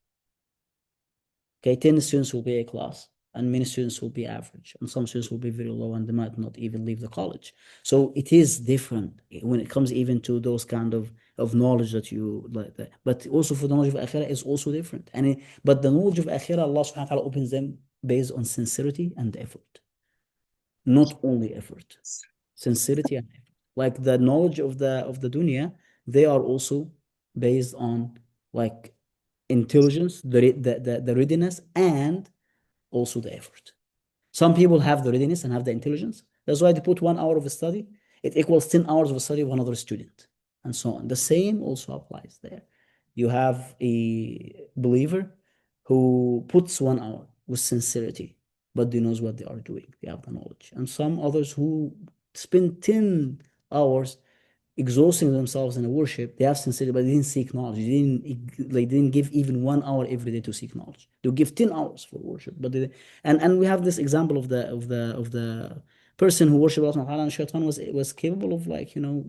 Okay, 10 students will be A class, and many students will be average, and some students will be very low, and they might not even leave the college. So it is different when it comes even to those kind of knowledge that you like that. But also for the knowledge of akhirah is also different. But the knowledge of akhirah, Allah subhanahu wa ta'ala opens them based on sincerity and effort. Not only effort, sincerity and effort. Like the knowledge of the dunya, they are also based on like intelligence, the readiness, and also the effort. Some people have the readiness and have the intelligence. That's why they put 1 hour of study. It equals 10 hours of study of another student, and so on. The same also applies there. You have a believer who puts 1 hour with sincerity, but they knows what they are doing. They have the knowledge. And some others who spend 10 hours exhausting themselves in a worship, they have sincerity, but they didn't seek knowledge. They didn't give even 1 hour every day to seek knowledge. They'll give 10 hours for worship, but and we have this example of the person who worshipped Allah subhanahu wa ta'ala, and shaitan was capable of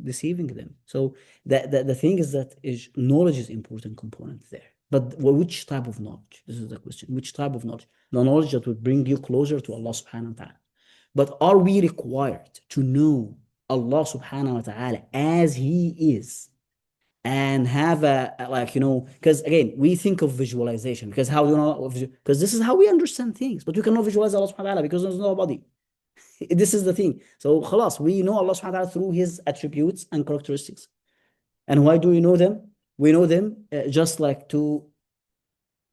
deceiving them. So the thing is that knowledge is important component there. But which type of knowledge? This is the question. Which type of knowledge? the knowledge that would bring you closer to Allah subhanahu wa ta'ala. But are we required to know Allah subhanahu wa ta'ala as He is and have like, because again, we think of visualization, because how do you know, because this is how we understand things, but we cannot visualize Allah subhanahu wa ta'ala because there's no body. This is the thing. So khalas, we know Allah subhanahu wa ta'ala through His attributes and characteristics. And why do we know them? We know them just like to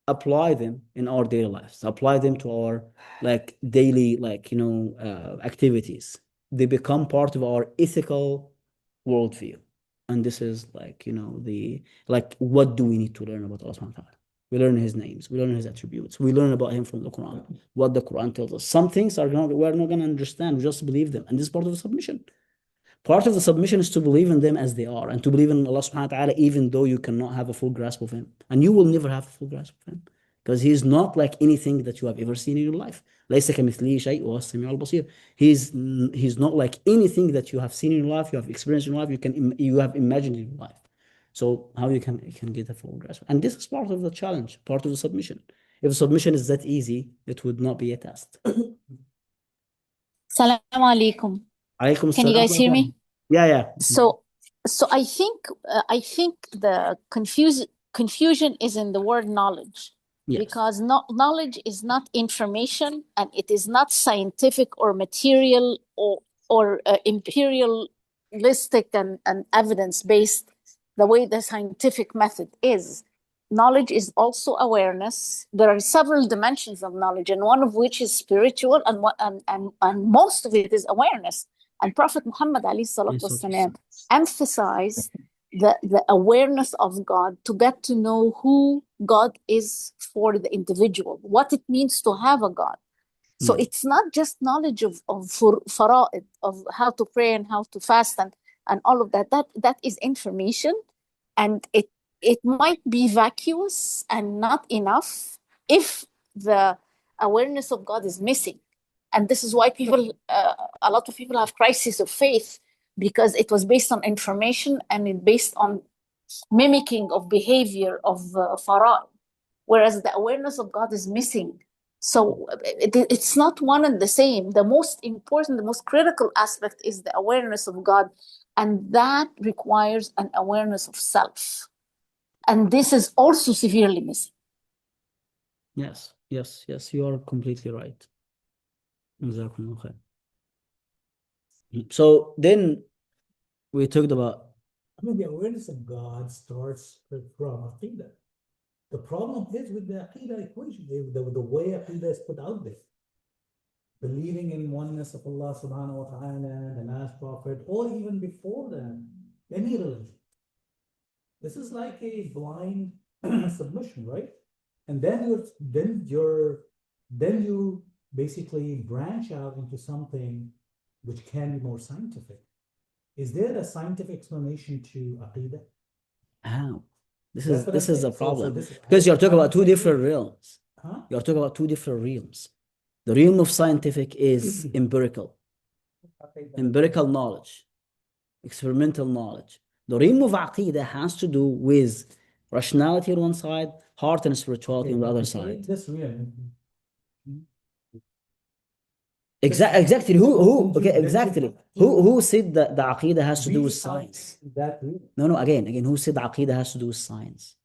apply them in our daily lives, apply them to our like daily activities. They become part of our ethical worldview. And this is like, what do we need to learn about Allah subhanahu wa ta'ala? We learn His names, we learn His attributes, we learn about Him from the Quran, what the Quran tells us. Some things we're not going to understand, we just believe them. And this is part of the submission. Part of the submission is to believe in them as they are and to believe in Allah subhanahu wa ta'ala even though you cannot have a full grasp of Him. And you will never have a full grasp of Him because He is not like anything that you have ever seen in your life. ليس كمثله شيء وهو السميع البصير. He's not like anything that you have seen in your life, you have experienced in your life, you have imagined in your life. So how you can get a full grasp? And this is part of the challenge, part of the submission. If submission is that easy, it would not be a test. Salam alaikum. Can you guys hear me? Yeah. So I think the confusion is in the word knowledge. Yes. Because knowledge is not information, and it is not scientific or material or imperialistic and evidence based the way the scientific method is. Knowledge is also awareness. There are several dimensions of knowledge, and one of which is spiritual, and most of it is awareness. And Prophet Muhammad ﷺ emphasized the awareness of God to get to know who God is for the individual, what it means to have a God. So it's not just knowledge of fara'id, of how to pray and how to fast and all of that. That is information, and it might be vacuous and not enough if the awareness of God is missing. And this is why a lot of people have crisis of faith, because it was based on information and it based on mimicking of behavior of fara'id, whereas the awareness of God is missing. So it's not one and the same. The most important, the most critical aspect is the awareness of God, and that requires an awareness of self. And this is also severely missing. Yes, you are completely right. So then we talked about, the awareness of God starts from Aqidah. The problem is with the Aqidah equation, the way Aqidah is put out there. Believing in oneness of Allah subhanahu wa ta'ala, the last prophet, or even before that, any religion. This is like a blind submission, right? And then you basically branch out into something which can be more scientific. Is there a scientific explanation to Aqidah? How? This is a problem. So because you're talking about two different realms. Huh? You're talking about two different realms. The realm of scientific is empirical knowledge, experimental knowledge. The realm of Aqidah has to do with rationality on one side, heart and spirituality on the other side. That's real. Exactly. Who said that the Aqidah has to do with science? No. Again, who said the Aqidah has to do with science?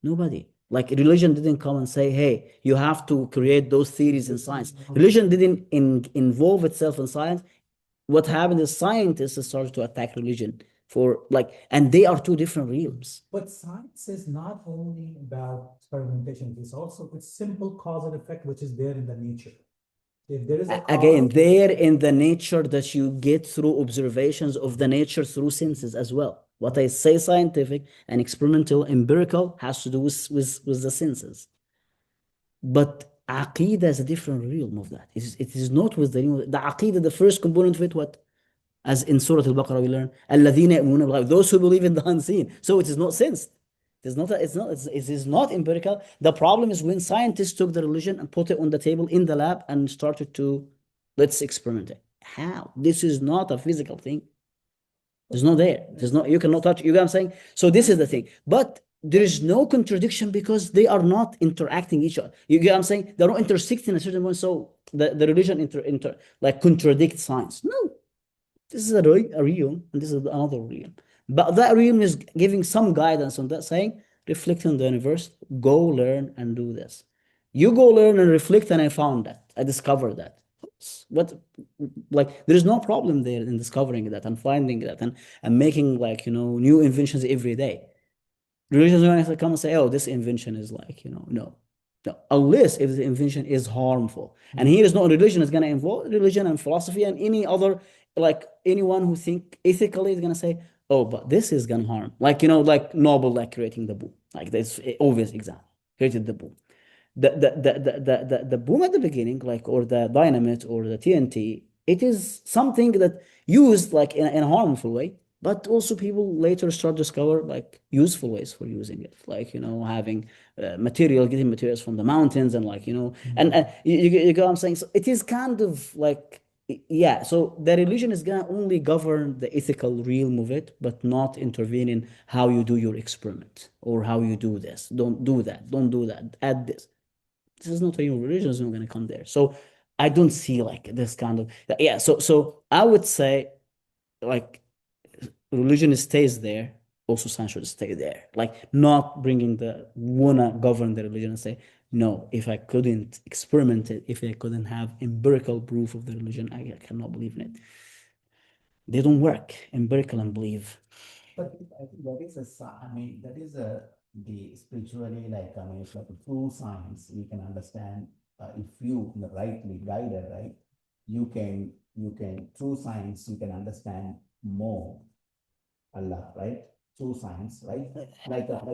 Nobody. Like religion didn't come and say, hey, you have to create those theories in science. Religion didn't involve itself in science. What happened is scientists started to attack religion and they are two different realms. But science is not only about experimentation, it's also with simple cause and effect, which is there in the nature. If there is there in the nature that you get through observations of the nature through senses as well. What I say scientific and experimental, empirical, has to do with the senses. But Aqidah is a different realm of that. It is not with the Aqidah, the first component of it, what? As in Surah Al-Baqarah we learn, الَّذِينَ يُؤْمِنُونَ بِالْغَيْبِ, those who believe in the unseen. So it is not sensed. It is not empirical. The problem is when scientists took the religion and put it on the table in the lab and started to, let's experiment it. How? This is not a physical thing. It's not there. You cannot touch. You know what I'm saying? So this is the thing. But there is no contradiction because they are not interacting each other. You get what I'm saying? They're not intersecting in a certain point, so the religion like contradicts science. No, this is a realm, and this is another realm. But that realm is giving some guidance on that, saying, reflect on the universe, go learn and do this. You go learn and reflect, and I found that. I discovered that. What, like, there is no problem there in discovering that and finding that and making, like, new inventions every day. Religion is going to come and say, oh, this invention is like, no. No, unless if the invention is harmful. And here is not religion, it's going to involve religion and philosophy and any other, like anyone who think ethically is going to say, oh, but this is going to harm. Like, like Nobel, like creating the boom. Like this obvious example, created the boom. The boom at the beginning, like, or the dynamite or the TNT, it is something that used like in a harmful way, but also people later start discover like useful ways for using it, like having getting materials from the mountains, and like and you get what I'm saying. So it is kind of like, yeah. So the religion is gonna only govern the ethical realm of it, but not intervene in how you do your experiment or how you do this. Don't do that. Don't do that. Add this. This is not your religion is not going to come there. So I don't see like this kind of, yeah. So I would say like religion stays there. Also, science should stay there. Like not bringing wanna govern the religion and say, no, if I couldn't experiment it, if I couldn't have empirical proof of the religion, I cannot believe in it. They don't work, empirical and believe. But I think that is the spiritually, like, it's like a true science. You can understand, if you rightly guided, right? You can, through science, you can understand more Allah, right? Through science, right?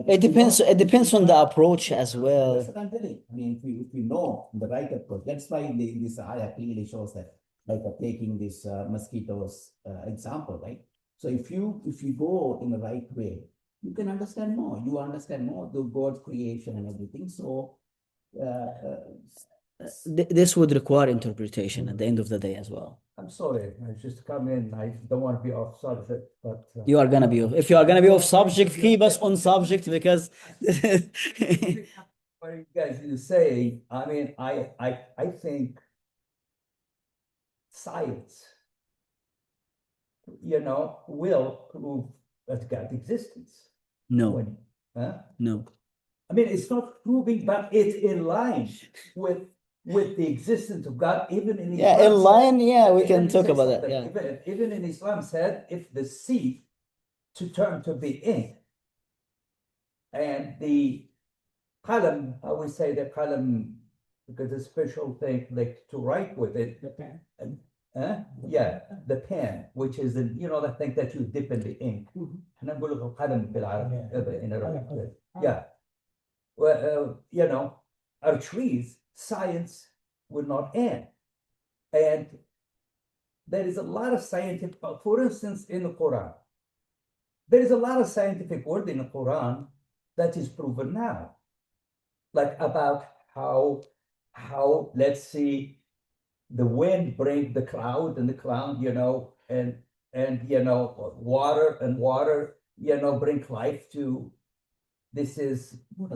It depends on the approach as well. That's what I'm telling. I mean, if we know the right approach, that's why this ayah clearly shows that, like, taking this mosquitoes example, right? So if you go in the right way, you can understand more. You understand more the God's creation and everything. So this would require interpretation at the end of the day as well. I'm sorry, I just come in. I don't want to be off subject, but You are gonna be if you are gonna be off subject, keep us on subject because what you guys you say, I mean, I think science, will prove that God existence. no, no. I mean, it's not proving, but it's in line with the existence of God, even in Yeah, Islam. in line, yeah, we Let can me talk say about that. something. Yeah. Even in Islam said, if the sea to turn to be ink, and the qalam, I would say the qalam, because a special thing like to write with it. The pen. Yeah, the pen, which is the the thing that you dip in the ink. احنا نقول له قلم بالعربي in Arabic. Yeah. Well, our trees, science will not end. And there is a lot of scientific, for instance, in the Quran, there is a lot of scientific word in the Quran that is proven now, like about how let's see, the wind brings the cloud and the cloud, and water and water, bring life to. This is water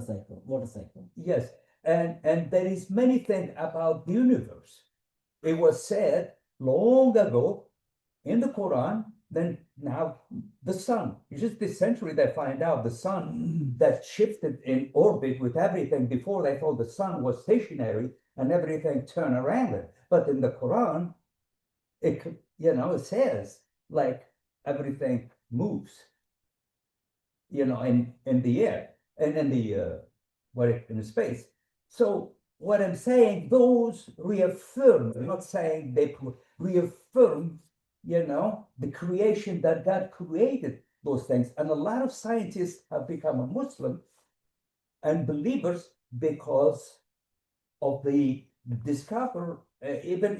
cycle. Yes, and there is many things about the universe. It was said long ago in the Quran. Then now the sun. It's just this century they find out the sun that shifted in orbit with everything. Before they thought the sun was stationary and everything turned around it. But in the Quran, it says like everything moves. In the air and in the in the space. So what I'm saying, those reaffirm. I'm not saying they reaffirm, the creation that God created those things. And a lot of scientists have become a Muslim and believers because of the discover. Even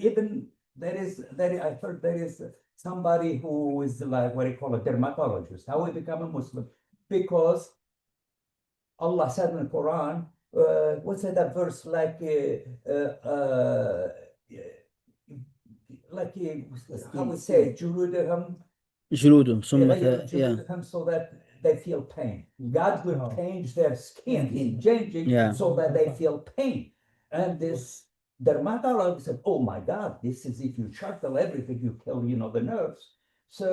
I heard there is somebody who is like what do you call a dermatologist. How he become a Muslim? Because Allah said in the Quran, what's that verse like? How we say, جلودهم ثم so that they feel pain. God will Oh. change their skin in changing Yeah. so that they feel pain. And this dermatologist said, oh my God, this is if you shuttle everything, you kill, the nerves. So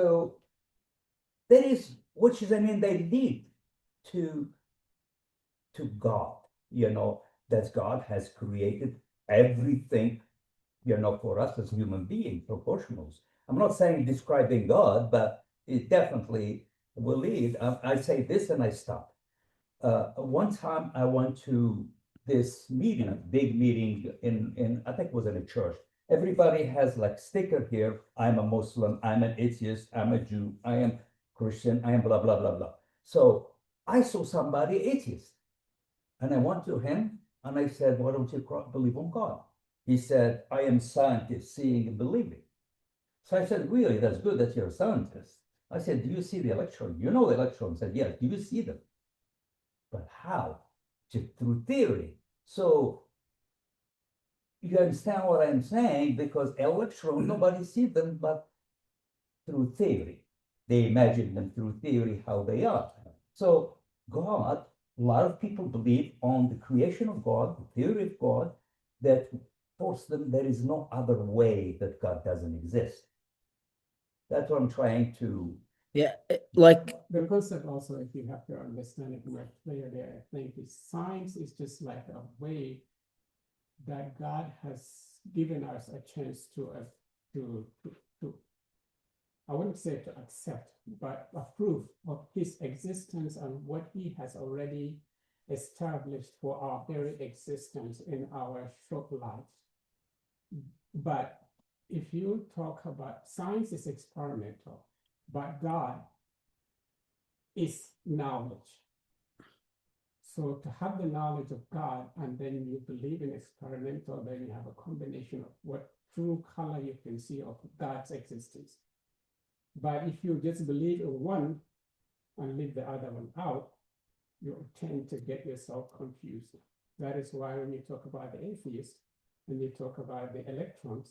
there is, which is, they lead to God, that God has created everything, for us as human beings, proportionals. I'm not saying describing God, but it definitely will lead. I say this and I stop. One time I went to this meeting, big meeting in I think it was in a church. Everybody has like sticker here. I'm a Muslim, I'm an atheist, I'm a Jew, I am Christian, I am blah, blah, blah, blah. So I saw somebody atheist and I went to him and I said, why don't you believe on God? He said, I am scientist, seeing and believing. So I said, really, that's good that you're a scientist. I said, do you see the electron? You know the electron. He said, yes. Do you see them? But how? Through theory. So you understand what I'm saying? Because electrons, nobody sees them but through theory. They imagine them through theory how they are. So God, a lot of people believe on the creation of God, the theory of God, that force them there is no other way that God doesn't exist. That's what I'm trying to. Yeah, like The concept also, if you have to understand it more clearly, I think is science is just like a way that God has given us a chance to I wouldn't say to accept, but approve of his existence and what he has already established for our very existence in our short life. But if you talk about science is experimental, but God is knowledge. So to have the knowledge of God and then you believe in experimental, then you have a combination of what true color you can see of God's existence. But if you just believe in one and leave the other one out, you tend to get yourself confused. That is why when you talk about the atheist and you talk about the electrons,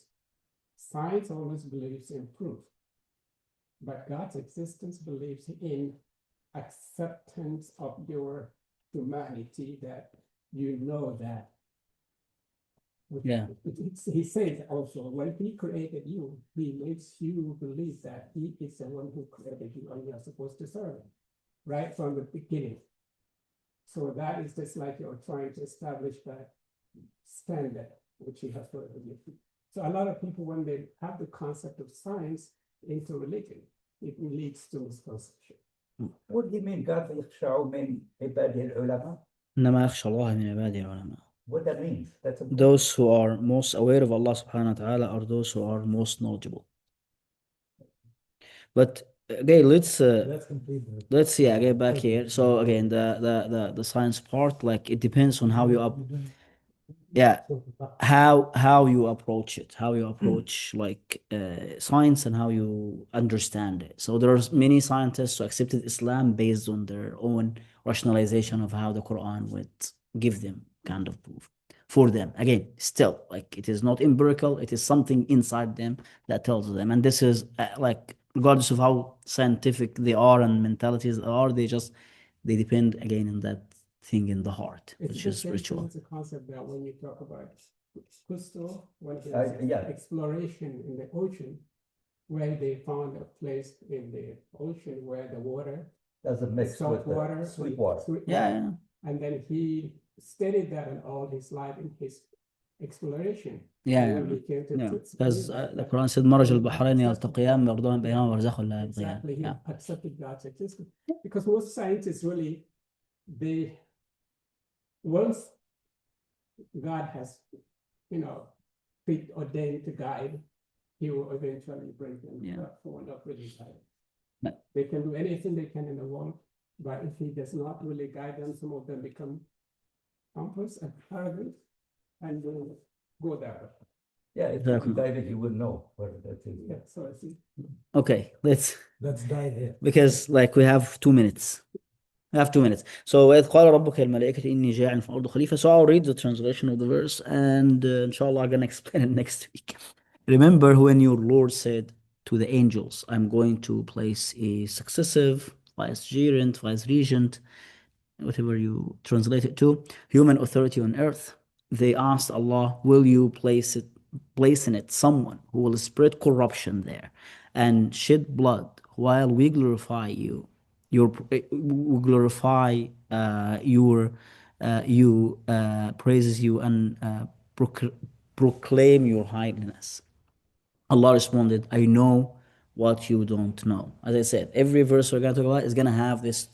science always believes in proof. But God's existence believes in acceptance of your humanity, that you know that. Yeah. He says also, when he created you, he makes you believe that he is the one who created you and you're supposed to serve him, right from the beginning. So that is just like you're trying to establish that standard, which you have to believe. So a lot of people, when they have the concept of science into religion, it leads to misconception. What do you mean God يخشع من عباده العلماء? إنما يخشى الله من عباده العلماء. What that means? That's important. Those who are most aware of Allah subhanahu wa ta'ala are those who are most knowledgeable. But again, let's complete. get back here. So again, the science part, like it depends on how you how you approach it, how you approach like science and how you understand it. So there's many scientists who accepted Islam based on their own rationalization of how the Quran would give them kind of proof for them. Again, still, like it is not empirical, it is something inside them that tells them. And this is like regardless of how scientific they are and mentalities are, they depend again on that thing in the heart, It's which the is same spiritual. thing as a concept that when you talk about Cousteau, when he Yeah. was exploration in the ocean, where they found a place in the ocean where the water, Doesn't mix salt with the water, sweet water. Yeah. and then he studied that in all his life in his exploration. Yeah, And when he came to because that- the Quran said مرج البحرين يلتقيان يرضون بينهما برزخ لا يبغيان. Exactly, he Yeah. accepted God's existence. Because most scientists really, once God has, preordained to guide, he will eventually bring them to that point of really guiding. But- They can do anything they can in the world, but if he does not really guide them, some of them become pompous and arrogant and will go that way. Yeah, if Exactly. you guided, you would know what that is. Yeah, so I see. Okay, let's dive in. because like we have 2 minutes. We have 2 minutes. So وإذ قال ربك الملائكة إني جاعل في الأرض خليفة. So I'll read the translation of the verse and inshallah I'm gonna explain it next week. Remember when your Lord said to the angels, I'm going to place a successive vicegerent, vice-regent, whatever you translate it to, human authority on earth. They asked Allah, will you place in it someone who will spread corruption there and shed blood while we glorify you, we glorify you praises you and proclaim your holiness. Allah responded, I know what you don't know. As I said, every verse we're going to talk about is going to have this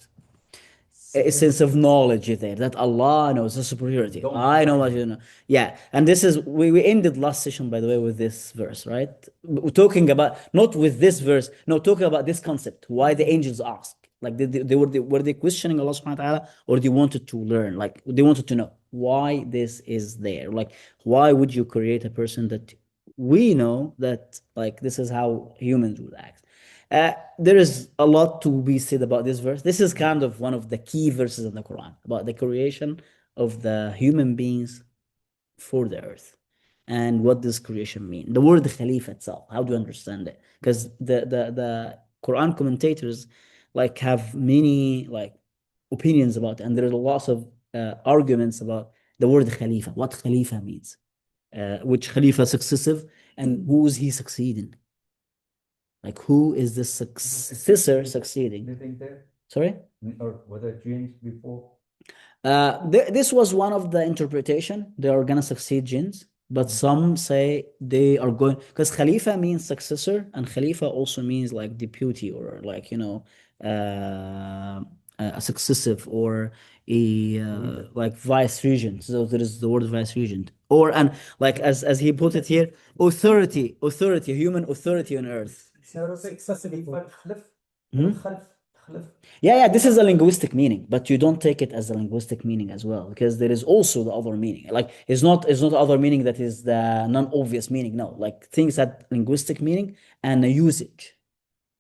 a sense of knowledge there that Allah knows the superiority. Don't I know find what you know. Yeah, and this is we ended last session, by the way, with this verse, right? We're talking about not with this verse, no, talking about this concept. Why the angels ask, like were they questioning Allah subhanahu wa taala, or they wanted to learn, like they wanted to know why this is there, like why would you create a person that we know that like this is how humans would act. There is a lot to be said about this verse. This is kind of one of the key verses in the Quran about the creation of the human beings for the earth. And what does creation mean? The word Khalifa itself, how do you understand it? Because the Quran commentators like have many like opinions about it, and there are lots of arguments about the word Khalifa, what Khalifa means, which Khalifa successive, and who is he succeeding? Like who is the successor succeeding? Anything there? Sorry? Or whether jinns before? This was one of the interpretation. They are gonna succeed jinns, but some say they are going, because Khalifa means successor, and Khalifa also means like deputy, or like a successive, or a like vice regent. So there is the word vice regent, or and like as he put it here, authority, human authority on earth. Yeah, this is a linguistic meaning, but you don't take it as a linguistic meaning as well, because there is also the other meaning. Like it's not the other meaning that is the non-obvious meaning. No, like things had linguistic meaning and a usage.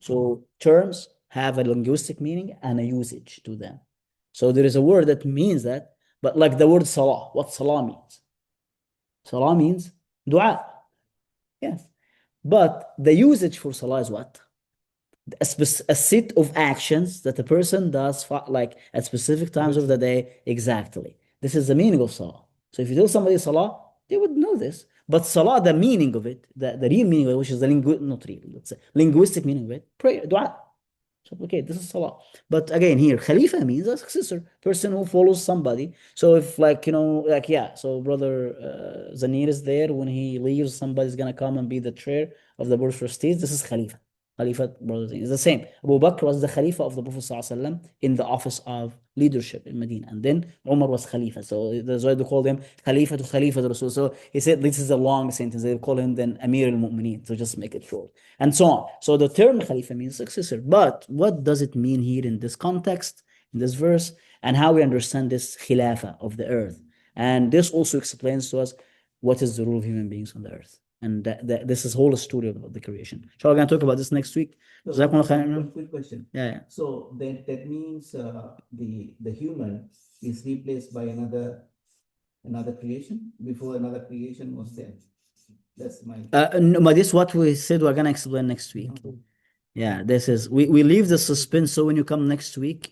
So terms have a linguistic meaning and a usage to them. So there is a word that means that, but like the word salah, what salah means? Salah means dua. Yes. But the usage for salah is what? A set of actions that a person does like at specific times of the day. Exactly. This is the meaning of salah. So if you tell somebody salah, they would know this. But salah, the meaning of it, the real meaning of it, which is the not real, let's say, linguistic meaning of it, prayer, dua. So, okay, this is salah. But again, here, Khalifa means a successor, person who follows somebody. So if so brother Zanir is there, when he leaves, somebody's gonna come and be the chair of the board of trustees. This is Khalifa. Khalifa, brothers, is the same. Abu Bakr was the Khalifa of the Prophet ﷺ in the office of leadership in Medina, and then Umar was Khalifa. So that's why they call him Khalifa to Rasul. So he said this is a long sentence. They call him then Amir al-Mu'mineen, to just make it short, and so on. So the term Khalifa means successor. But what does it mean here in this context, in this verse, and how we understand this Khilafah of the earth? And this also explains to us what is the rule of human beings on the earth. And this is whole story about the creation. So we're going to talk about this next week. So one quick question. Yeah. So that means the human is replaced by another creation before another creation was there. That's my. No, but this is what we said we're gonna explain next week. Yeah, this is we leave the suspense, so when you come next week,